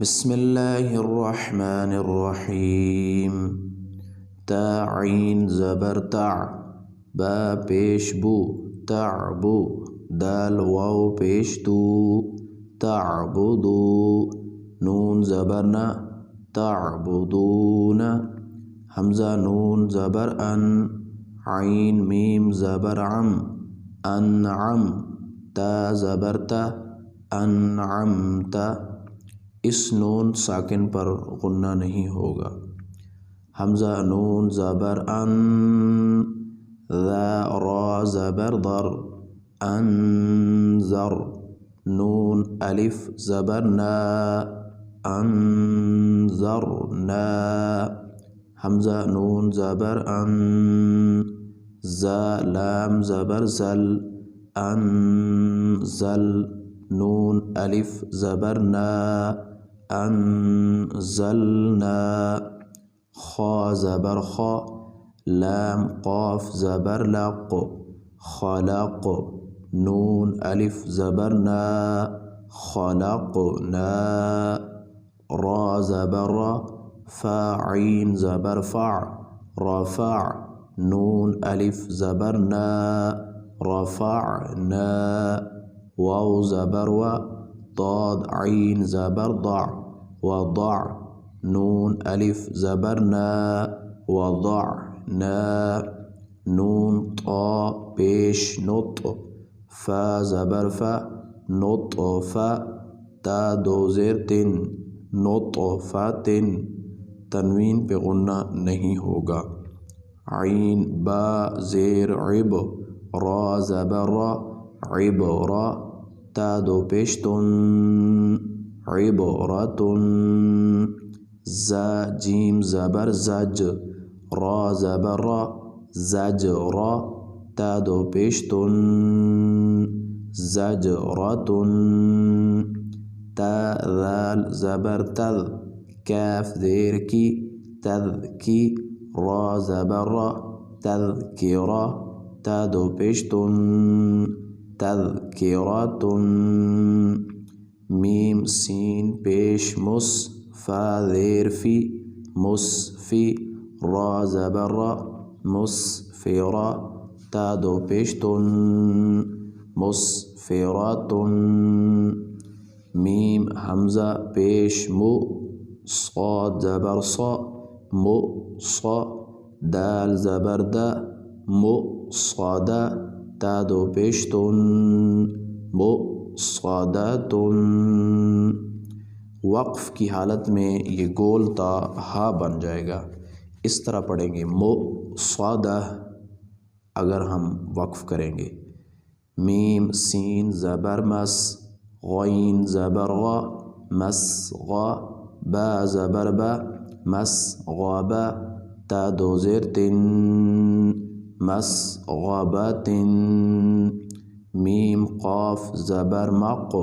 بسم اللہ الرحمن الرحیم تا عین زبر تا با پیش بو تعبو دال واو پیش تو تعبدو نون زبر نا تعبدون حمزہ نون زبر ان عین میم زبر عم انعم تا زبر تا انعمت اس نون ساکن پر غنہ نہیں ہوگا۔ حمزہ نون زبر ان ذا را زبر در انذر نون الف زبر نا انذرنا حمزہ نون زبر ان ذا لام زبر زل انزل نون الف زبر نا انزلنا خا زبر خا لام قاف زبر لق خلق نون الف زبر نا خلقنا را زبر را فا عین زبر فع رفع نون الف زبر نا رفعنا واو زبر و ضاد عین زبر ضع وضع نون الف زبر نا وضعنا نون طا پیش نط فا زبر فا نطف تا دو زیر تن نطفت تنوین پہ غنہ نہیں ہوگا۔ عین با زیر عب را زبر را عبرا تا دو پیش تن عبرتن زا جیم زبر زج را زبر را زجرا تا دو پیش تن زجرتن تا ذال زبر تذ کاف زیر کی تذ کی را زبر را تذکرا تا دو پیش تن تذکرتن میم سین پیش مس فا زیر فی مسفی را زبر را مسفرا تا دو پیش تن مسفرتن میم حمزہ پیش مو صاد زبر صا مو صا دال زبر دا مو صادا تا دو پیش تن مو صادتن وقف کی حالت میں یہ گول تا ہا بن جائے گا، اس طرح پڑھیں گے مو صادہ اگر ہم وقف کریں گے۔ میم سین زبر مس غین زبر غا مس غا با زبر با مس غابا تا دو زیر تن مس غابتن میم قاف زبر مق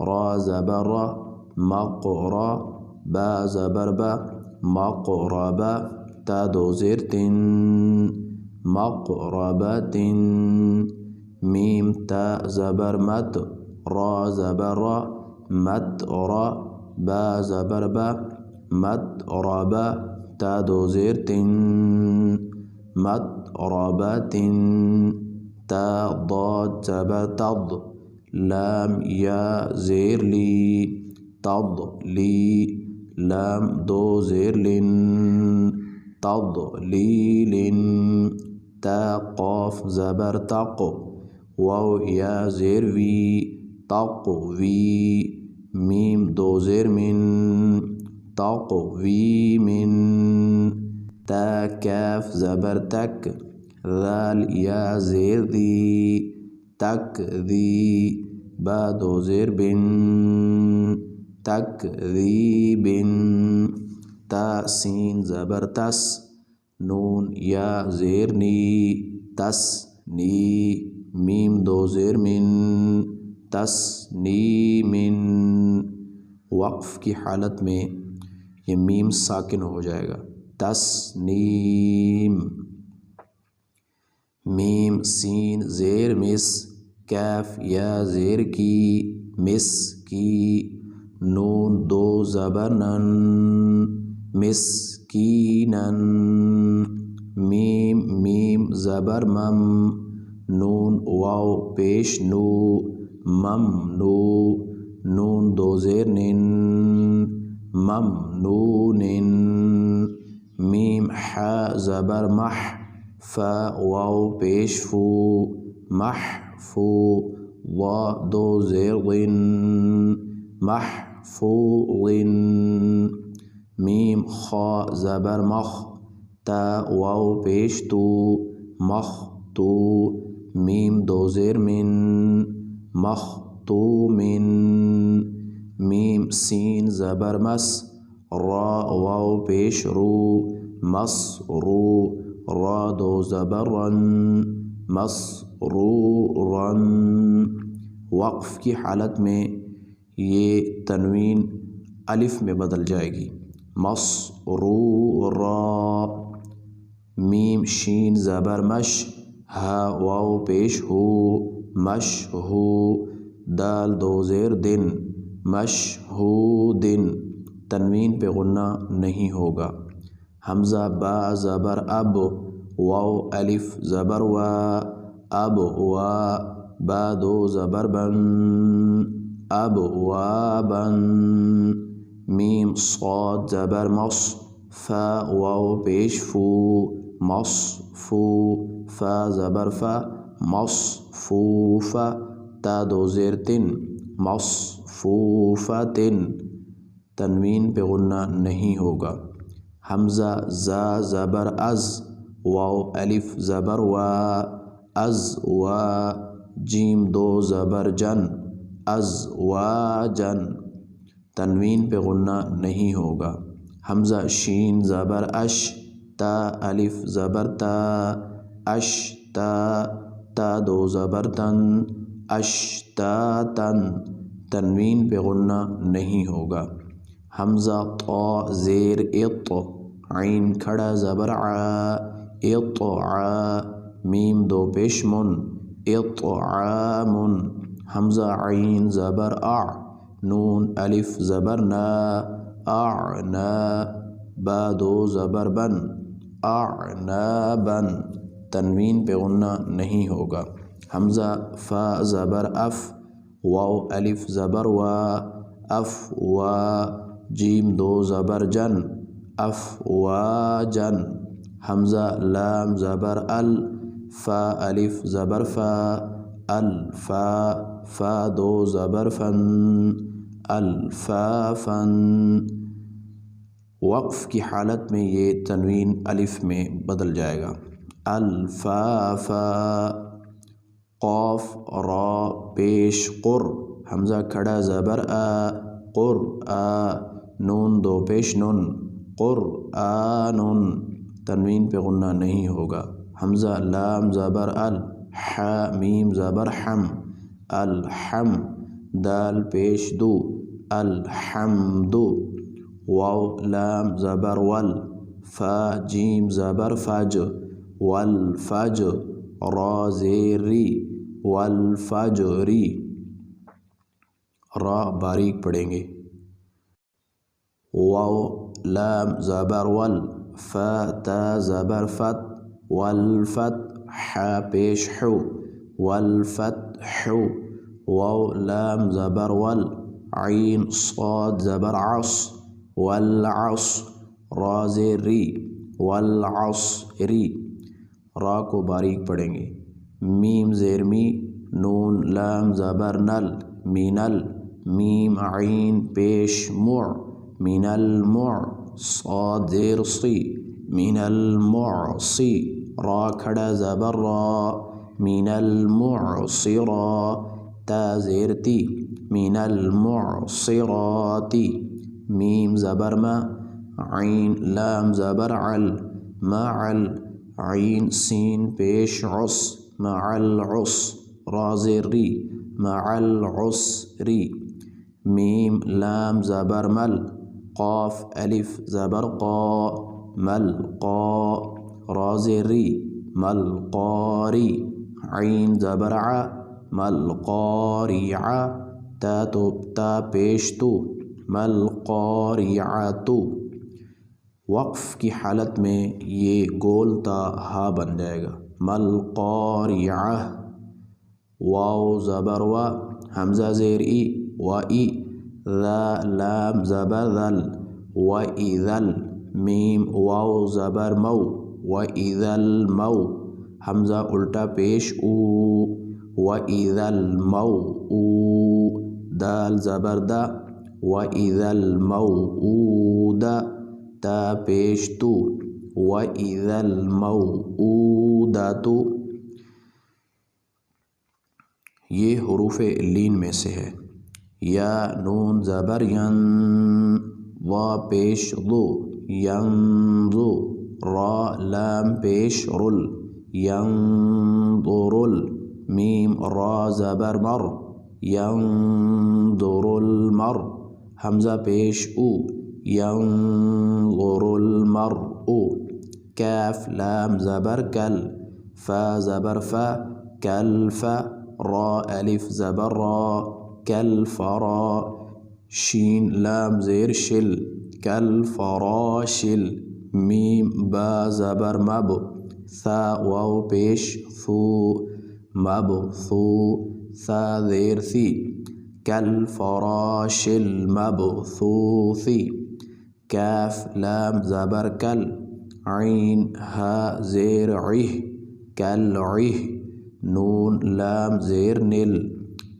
را زبر را مقرا با زبر با مقربا تا دو زیر تن مقربتن میم تا زبر مت را زبر را مت را با زبر با مت رابا تا دو زیر تن مت رابتن تا ضاد زبر تض لام یا زیر لی تض لی لام دو زیر لن تض لی لن تا قاف زبر تق واو یا زیر وی تق وی میم دو زیر من تق وی من تا کاف زبر تک ذال یا زیر دی تک دی با دو زیر بن تک دی بن تا سین زبر تس نون یا زیر نی تس نی میم دو زیر من تس نی من وقف کی حالت میں یہ میم ساکن ہو جائے گا تسنیم میم سین زیر مس کاف یا زیر کی مس کی نون دو زبر نن مسکینن میم میم زبر مم نون واو پیش نو ممنو نون دو زیر نن ممنونن میم ح زبر مح فا واو پیش فو محفو وا دو زیر ضن محفوظ میم خا زبر مخ تا واو پیش تو مختو میم دو زیر من مختومن میم سین زبر مس را واو پیش رو مسرو را دو زبر رن مسرورن وقف کی حالت میں یہ تنوین الف میں بدل جائے گی مسرورا میم شین زبر مش ہا واو پیش ہو مش ہو دال دو زیر دن مشہودن تنوین پہ غنہ نہیں ہوگا حمزہ با زبر اب واو الف زبر وا اب وا با دو زبر بن اب وا بن میم صاد زبر مص فا واو پیش فو مصفو فا زبر فا مصفوفا تا دو زیر تن مصفوفتن تنوین پہ غنہ نہیں ہوگا حمزہ زا زبر از واو الف زبر وا از وا جیم دو زبر جن از وا جن تنوین پہ غنہ نہیں ہوگا حمزہ شین زبر اش تا الف زبر تا اش تا تا دو زبر تن اشتاتن تنوین پہ غنہ نہیں ہوگا حمزہ طا زیر اط عین کھڑا زبر ع اطع میم دو پیش من اطعام حمزہ عین زبر اع نون الف زبر نا اعنا با دو زبر بن اعنابن تنوین پہ غنہ نہیں ہوگا حمزہ فا زبر اف واو الف زبر وا اف وا جیم دو زبر جن اف وا جن حمزہ لام زبر ال فا الف زبر فا الفا فا دو زبر فن الفافن وقف کی حالت میں یہ تنوین الف میں بدل جائے گا الفافا قاف را پیش قر حمزہ کھڑا زبر آ قر آ نون دو پیش نن قرآن تنوین پہ غنہ نہیں ہوگا حمزہ لام زبر ال ح میم زبر حم الحم دال پیش دو الحمد واو لام زبر ول فا جیم زبر فج والفج را زیر ری والفجری را باریک پڑھیں گے واو لام زبر ول فا تا زبر فت والفت ح پیش حو والفتح واو لام زبر ول عین صاد زبر عص والعصر را زیر ری والعصری را کو باریک پڑھیں گے میم زیر می نون لام زبر نل مینل میم عین پیش مع من المع صاد زیر صی من المعصی را کھڑا زبر را من المعصرا تا زیر تی من المعصراتی میم زبر ما عین لام زبر عل معل عین سین پیش عص مع العصر را زیر ری مع العسری میم لام زبر مل قاف الف زبر قا ملقا را زیر ری ملقاری عین زبر ع ملقارع تا پیش تو مَالْقَارِعَةُ۔ وقف کی حالت میں یہ گول تا ہا بن جائے گا، مَالْقَارِعَةُ۔ واو زبر و، حمزہ زیر ای و ای، ذا لام زبر ذل و اذل، میم واو زبر مو و اذل مو، حمزہ الٹا پیش او و اذل مو او، دال زبر دا و اذل مو او دا، تا پیش تو و اذل مو او دا تو۔ یہ حروف لین میں سے ہے۔ یا نون زبر ین، وا پیش ضو ینظو، را لام پیش رل ینظرل، میم را زبر مر ینظر المر، حمزہ پیش او ینظر المرء، کاف لام زبر کل، فا زبر فا کلف، را الف زبر را کالفرا، شین لام زیر شل کالفراشل، میم با زبر مب، ثا واو پیش ثو مبثو، ثا زیر ثی کالفراش المبثوث، کاف لام زبر کل، عین ہا زیر عہ کالعہ، نون لام زیر نل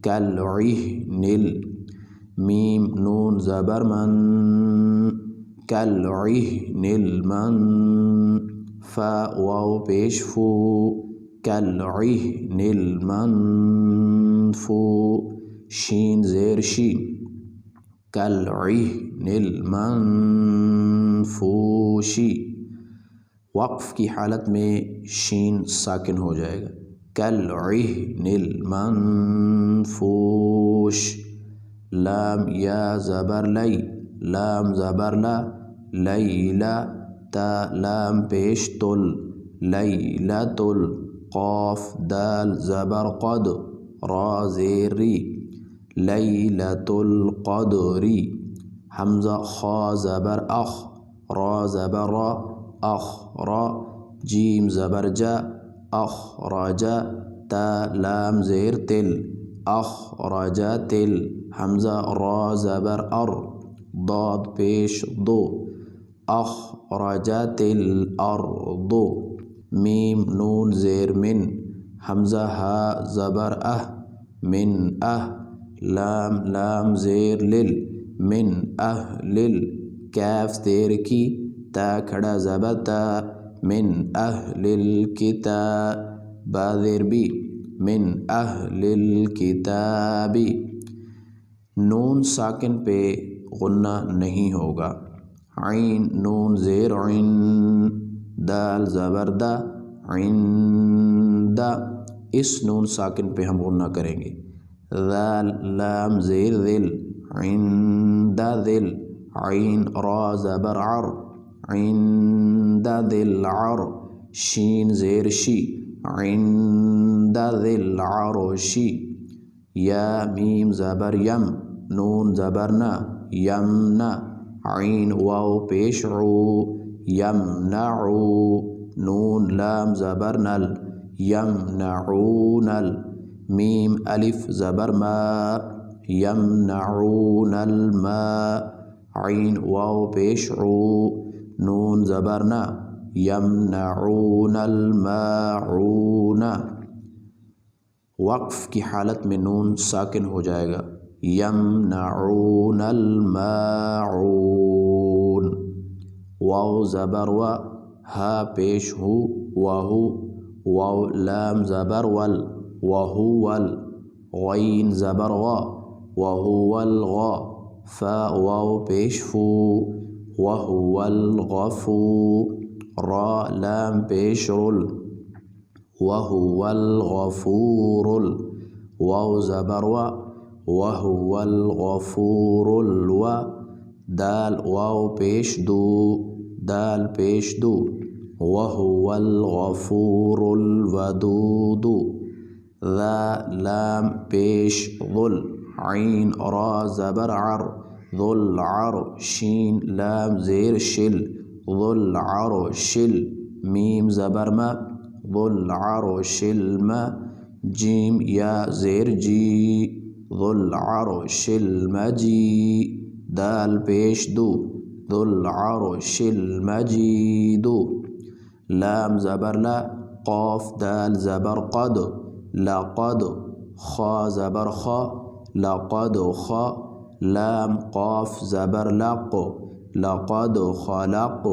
کالعہنل، میم نون زبر من کالعہن المن، فا واو پیش فو کالعہن المنفو، شین زیر شی کالعہن المنفوشی۔ وقف کی حالت میں شین ساکن ہو جائے گا، کالعہن المنفوش۔ لام یا زبر لی، لام زبر لا لیلا، تا لام پیش تل لیلتل، قاف دال زبر قد، را زیر ری لیلۃ القدر، حمزہ خا زبر اخ، را زبر را اخ را، جیم زبر جا اخرج، تا لام زیر تل اخرجتل، حمزہ را زبر ار، ضاد پیش دو اخرجت الارض، میم نون زیر من، حمزہ ہا زبر من لام لام زیر لل من لل، کاف زیر کی، تا کھڑا زبر تا، من اہل الکتاب، با زیر بی من اہل الکتاب۔ نون ساکن پہ غنہ نہیں ہوگا، عین نون زیر عن، دال زبر دا عند، اس نون ساکن پہ ہم غنہ کریں گے، ذال لام زیر ذل عند ذل، عین را زبر عر عند ذل عر، شین زیر شی عند ذل عرشی، یا میم زبر یم، نون زبر نا یمنا، عین واو پیش عو یمنعو، نون لام زبر نل یمنعونل، میم الف زبر ما یمنعون الماء، عین واو پیش عو، نون زبر نا یمنعون الماعون۔ وقف کی حالت میں نون ساکن ہو جائے گا، یمنعون الماعون، واو زبر و، ہا پیش ہو وہو، واو لام زبر ول وہول، غین زبر غا وہو الغا، فا واو پیش فو وہو الغفور، را لام پیش رل وہو الغفور، واو زبر و وہو الغفور الو، دال واو پیش دو دال پیش دو، وہو الغفور الودود، ذا لام پیش ظل، عین را زبر عر ذو العرش شین لام زیر شل ذو العرش میم زبر ما ذو العرش الما جیم یا زیر جی ذو العرش المجید دال پیش دو ذو العرش المجید لام زبر لا قاف دال زبر قد لقد خا زبر خا لقد خا لام قاف زبر لق لقد خلق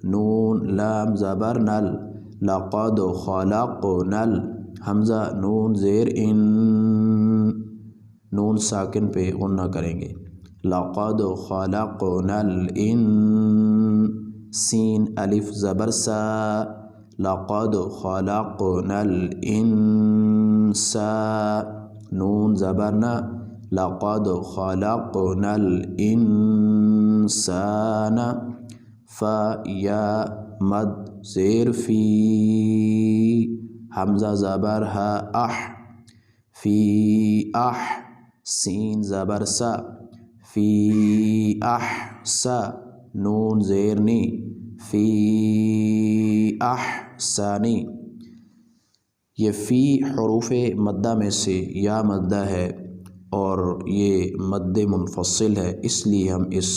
نون لام زبر نل لقد خلقنا حمزہ نون زیر ان نون ساکن پہ غنہ کریں گے لقد خلقنا الان سین الف زبر سا لقد خلقنا الانسا نون زبرنا لقد خلقنا الانسان فا یا مد زیر فی حمزہ زبر ہا اح فی اح سین زبر سا فی اح سا نون زیرنی فی اح ثانی یہ فی حروف مدہ میں سے یا مدہ ہے اور یہ مد منفصل ہے، اس لیے ہم اس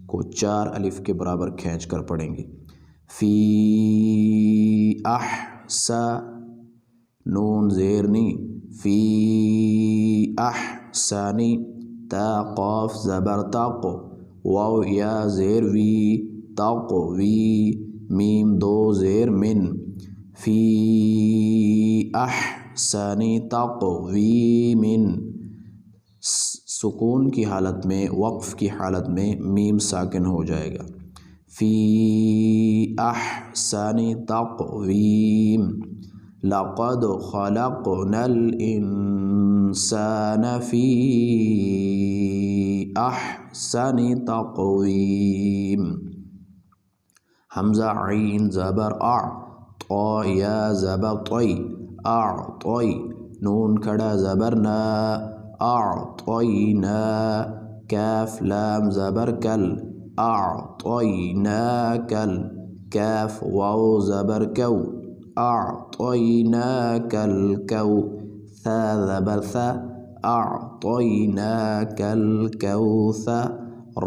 کو 4 الف کے برابر کھینچ کر پڑھیں گے فی احسا نون زیرنی فی احسانی تا قاف زبر تاق واو یا زیر وی تاق وی میم 2 زیر من فی احسانی تاق وی من سکون کی حالت میں وقف کی حالت میں میم ساکن ہو جائے گا فی احسن تقویم لقد خلقنا الانسان فی احسن تقویم حمزہ عین زبر اع طا یا زبر طی اعطی نون کھڑا زبر نا اعطینا کاف لام زبر کل اعطیناک کاف واو زبر کو اعطیناک الکو ثا زبر ثا اعطیناک الکوثر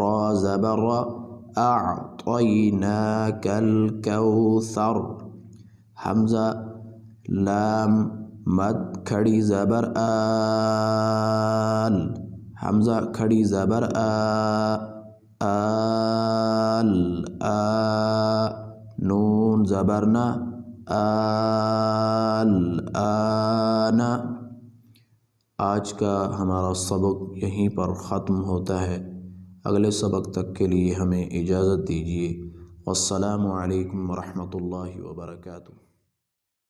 را زبر را اعطیناک الکوثر حمزہ لام مد کھڑی زبر آل حمزہ کھڑی زبر آل نون زبرنا آل آنا آج کا ہمارا سبق یہیں پر ختم ہوتا ہے، اگلے سبق تک کے لیے ہمیں اجازت دیجیے۔ والسلام علیکم ورحمۃ اللہ وبرکاتہ۔